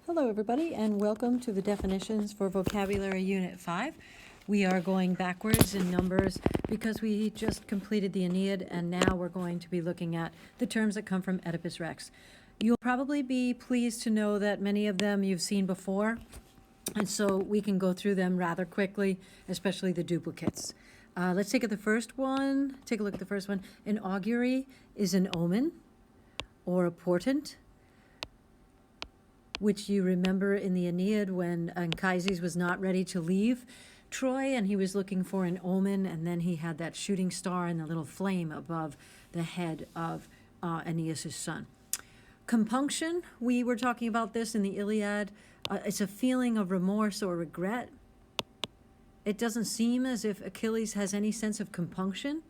Hello, everybody, and welcome to the definitions for Vocabulary Unit 5. We are going backwards in numbers because we just completed the Aeneid, and now we're going to be looking at the terms that come from Oedipus Rex. You'll probably be pleased to know that many of them you've seen before, and so we can go through them rather quickly, especially the duplicates. Let's take a look at the first one. An augury is an omen or a portent, which you remember in the Aeneid when Anchises was not ready to leave Troy and he was looking for an omen, and then he had that shooting star and the little flame above the head of Aeneas' son. Compunction, we were talking about this in the Iliad. It's a feeling of remorse or regret. It doesn't seem as if Achilles has any sense of compunction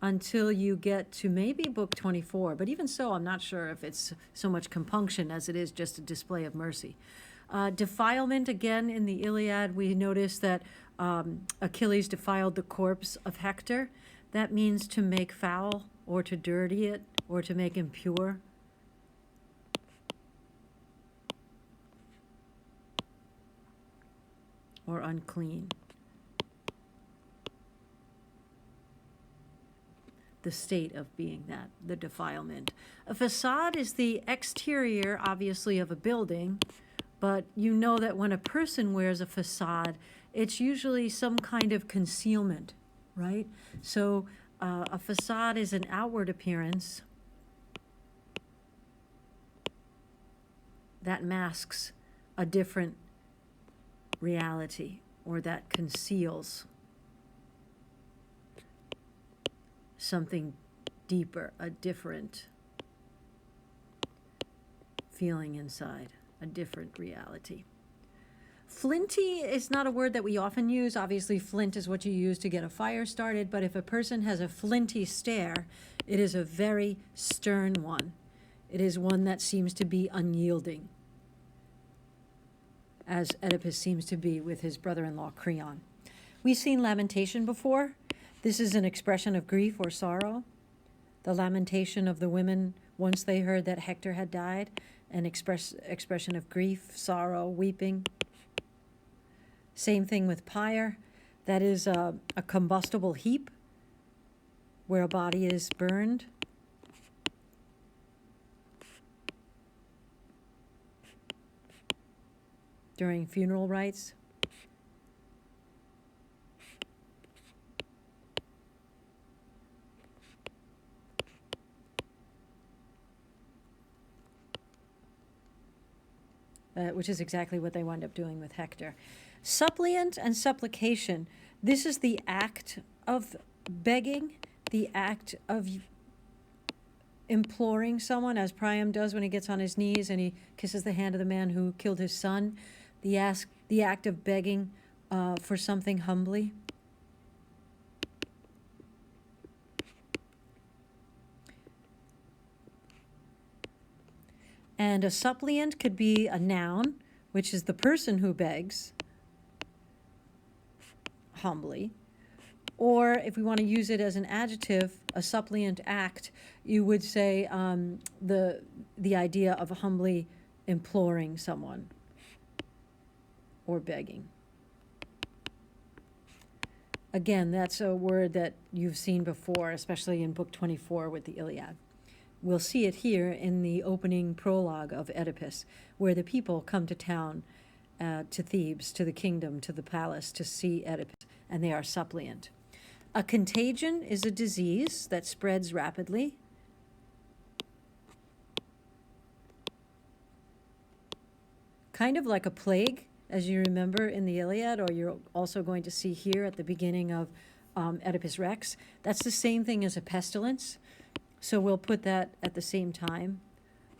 until you get to maybe book 24. But even so, I'm not sure if it's so much compunction as it is just a display of mercy. Defilement, again, in the Iliad, we notice that Achilles defiled the corpse of Hector. That means to make foul or to dirty it or to make impure. Or unclean. The state of being that, the defilement. A facade is the exterior, obviously, of a building, but you know that when a person wears a facade, it's usually some kind of concealment, right? So a facade is an outward appearance that masks a different reality or that conceals something deeper, a different feeling inside, a different reality. Flinty is not a word that we often use. Obviously, flint is what you use to get a fire started, but if a person has a flinty stare, it is a very stern one. It is one that seems to be unyielding, as Oedipus seems to be with his brother-in-law Creon. We've seen lamentation before. This is an expression of grief or sorrow. The lamentation of the women once they heard that Hector had died, an expression of grief, sorrow, weeping. Same thing with pyre. That is a combustible heap where a body is burned. During funeral rites. Which is exactly what they wind up doing with Hector. Suppliant and supplication. This is the act of begging, the act of imploring someone, as Priam does when he gets on his knees and he kisses the hand of the man who killed his son. The act of begging for something humbly. And a suppliant could be a noun, which is the person who begs humbly. Or if we want to use it as an adjective, a suppliant act, you would say the idea of humbly imploring someone or begging. Again, that's a word that you've seen before, especially in book 24 with the Iliad. We'll see it here in the opening prologue of Oedipus, where the people come to town, to Thebes, to the kingdom, to the palace, to see Oedipus, and they are suppliant. A contagion is a disease that spreads rapidly. Kind of like a plague, as you remember in the Iliad, or you're also going to see here at the beginning of Oedipus Rex. That's the same thing as a pestilence. So we'll put that at the same time,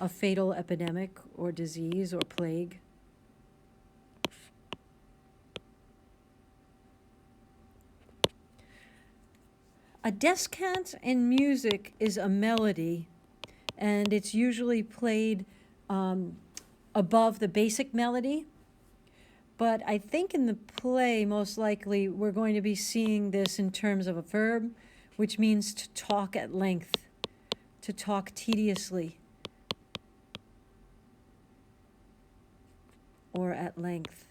a fatal epidemic or disease or plague. A descant in music is a melody, and it's usually played above the basic melody. But I think in the play, most likely, we're going to be seeing this in terms of a verb, which means to talk at length, to talk tediously, at length.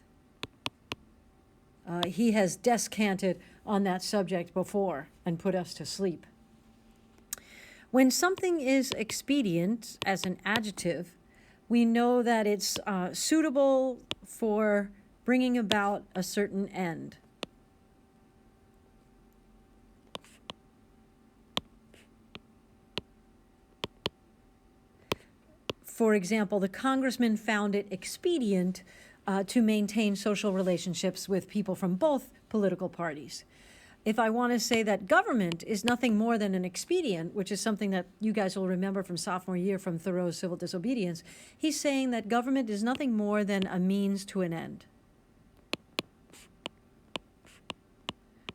He has descanted on that subject before and put us to sleep. When something is expedient as an adjective, we know that it's suitable for bringing about a certain end. For example, the congressman found it expedient to maintain social relationships with people from both political parties. If I want to say that government is nothing more than an expedient, which is something that you guys will remember from sophomore year from Thoreau's Civil Disobedience, he's saying that government is nothing more than a means to an end.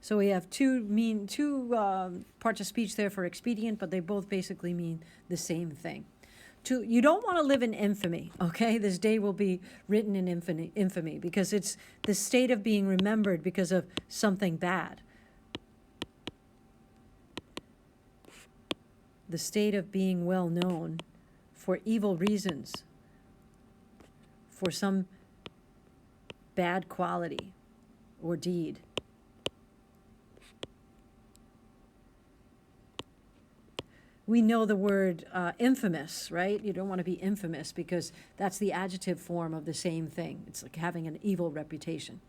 So we have two parts of speech there for expedient, but they both basically mean the same thing. You don't want to live in infamy, okay? This day will be written in infamy because it's the state of being remembered because of something bad. The state of being well known for evil reasons, for some bad quality or deed. We know the word infamous, right? You don't want to be infamous because that's the adjective form of the same thing. It's like having an evil reputation.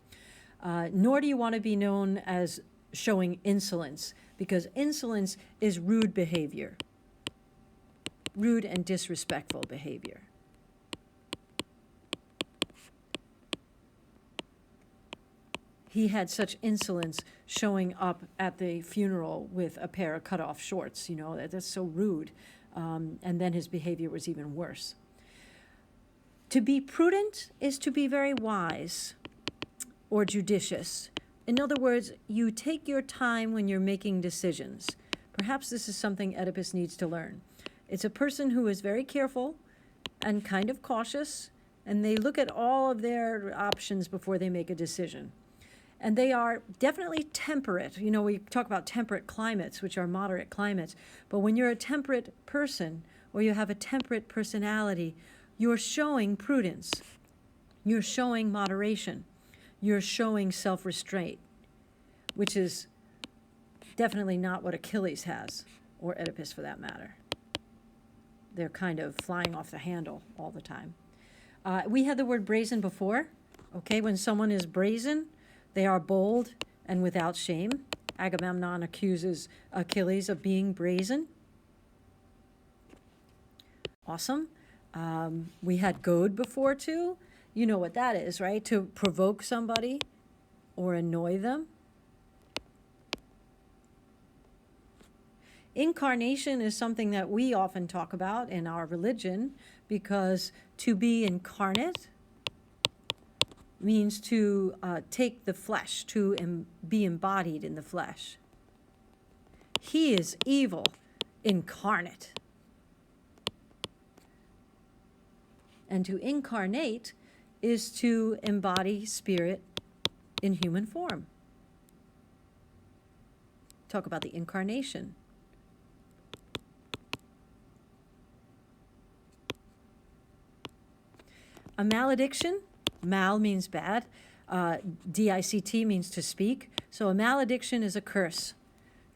Nor do you want to be known as showing insolence, because insolence is rude behavior, rude and disrespectful behavior. He had such insolence showing up at the funeral with a pair of cut-off shorts, you know, that's so rude. And then his behavior was even worse. To be prudent is to be very wise or judicious. In other words, you take your time when you're making decisions. Perhaps this is something Oedipus needs to learn. It's a person who is very careful and kind of cautious, and they look at all of their options before they make a decision. And they are definitely temperate. You know, we talk about temperate climates, which are moderate climates. But when you're a temperate person, or you have a temperate personality, you're showing prudence. You're showing moderation. You're showing self-restraint, which is definitely not what Achilles has, or Oedipus for that matter. They're kind of flying off the handle all the time. We had the word brazen before. Okay, when someone is brazen, they are bold and without shame. Agamemnon accuses Achilles of being brazen. Awesome. We had goad before too. You know what that is, right? To provoke somebody or annoy them. Incarnation is something that we often talk about in our religion, because to be incarnate means to take the flesh, to be embodied in the flesh. He is evil incarnate. And to incarnate is to embody spirit in human form. Talk about the incarnation. A malediction, mal means bad, D-I-C-T means to speak. So a malediction is a curse,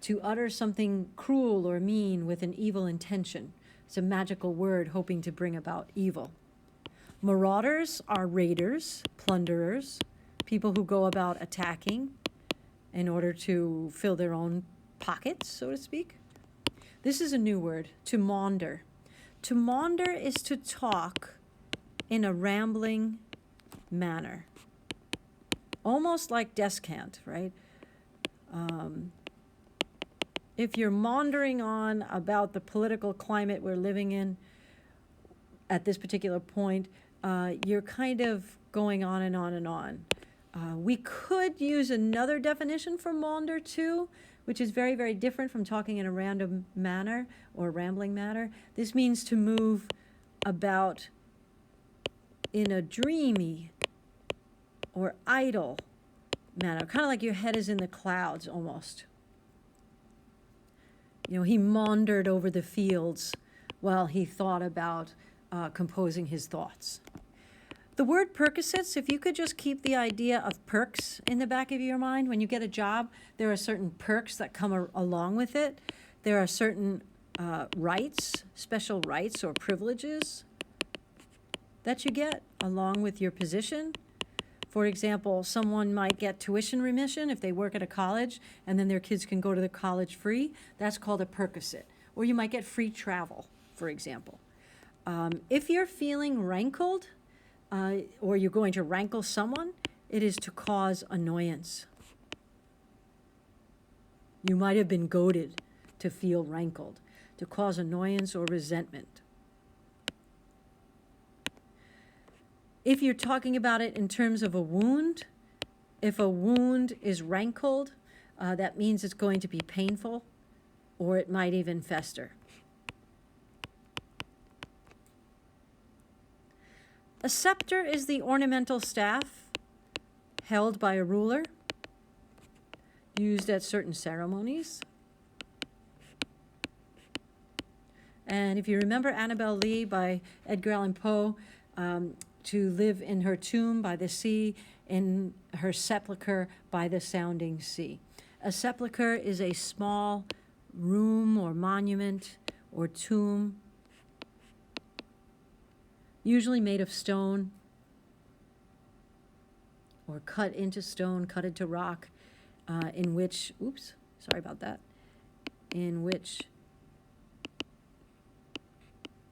to utter something cruel or mean with an evil intention. It's a magical word hoping to bring about evil. Marauders are raiders, plunderers, people who go about attacking in order to fill their own pockets, so to speak. This is a new word, to maunder. To maunder is to talk in a rambling manner, almost like descant, right? If you're maundering on about the political climate we're living in at this particular point, you're kind of going on and on and on. We could use another definition for maunder too, which is very, very different from talking in a random manner or rambling manner. This means to move about in a dreamy or idle manner, kind of like your head is in the clouds almost. You know, he maundered over the fields while he thought about composing his thoughts. The word Percocets, if you could just keep the idea of perks in the back of your mind. When you get a job, there are certain perks that come along with it. There are certain rights, special rights or privileges that you get along with your position. For example, someone might get tuition remission if they work at a college and then their kids can go to the college free. That's called a Percocet. Or you might get free travel, for example. If you're feeling rankled, or you're going to rankle someone, it is to cause annoyance. You might have been goaded to feel rankled, to cause annoyance or resentment. If you're talking about it in terms of a wound, if a wound is rankled, that means it's going to be painful, or it might even fester. A scepter is the ornamental staff held by a ruler, used at certain ceremonies. And if you remember Annabel Lee by Edgar Allan Poe, to live in her tomb by the sea, in her sepulcher by the sounding sea. A sepulcher is a small room or monument or tomb, usually made of stone or cut into stone, cut into rock, in which, oops, sorry about that, in which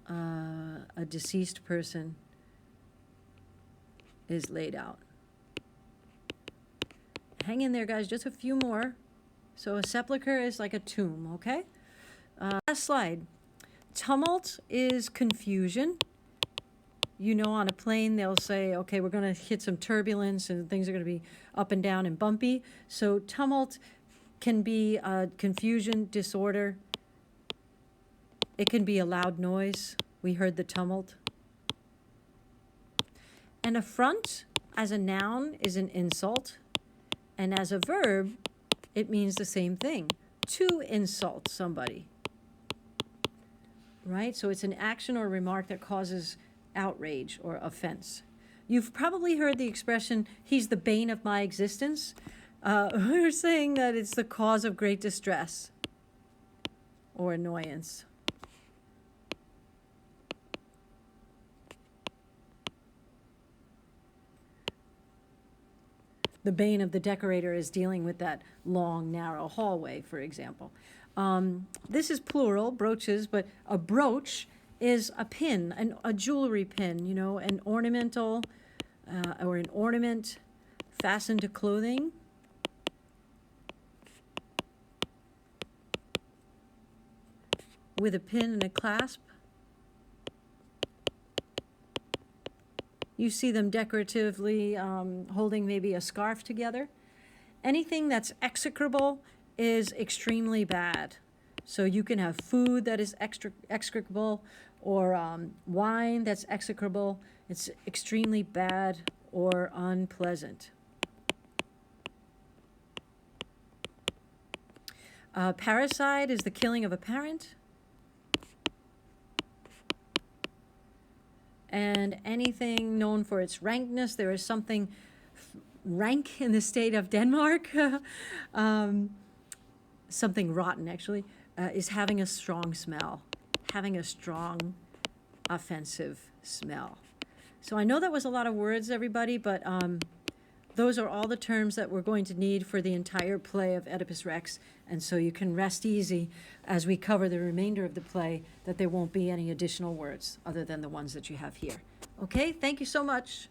a deceased person is laid out. Hang in there, guys, just a few more. So a sepulcher is like a tomb, okay? Last slide. Tumult is confusion. You know, on a plane, they'll say, okay, we're going to hit some turbulence and things are going to be up and down and bumpy. So tumult can be confusion, disorder. It can be a loud noise. We heard the tumult. An affront as a noun is an insult, and as a verb, it means the same thing, to insult somebody, right? So it's an action or remark that causes outrage or offense. You've probably heard the expression, he's the bane of my existence. We're saying that it's the cause of great distress or annoyance. The bane of the decorator is dealing with that long, narrow hallway, for example. This is plural, brooches, but a brooch is a pin, a jewelry pin, you know, an ornamental or an ornament fastened to clothing. With a pin and a clasp. You see them decoratively holding maybe a scarf together. Anything that's execrable is extremely bad. So you can have food that is execrable or wine that's execrable. It's extremely bad or unpleasant. Parricide is the killing of a parent. And anything known for its rankness, there is something rank in the state of Denmark, something rotten actually, is having a strong smell, having a strong offensive smell. So I know that was a lot of words, everybody, but those are all the terms that we're going to need for the entire play of Oedipus Rex, and so you can rest easy as we cover the remainder of the play that there won't be any additional words other than the ones that you have here. Okay, thank you so much.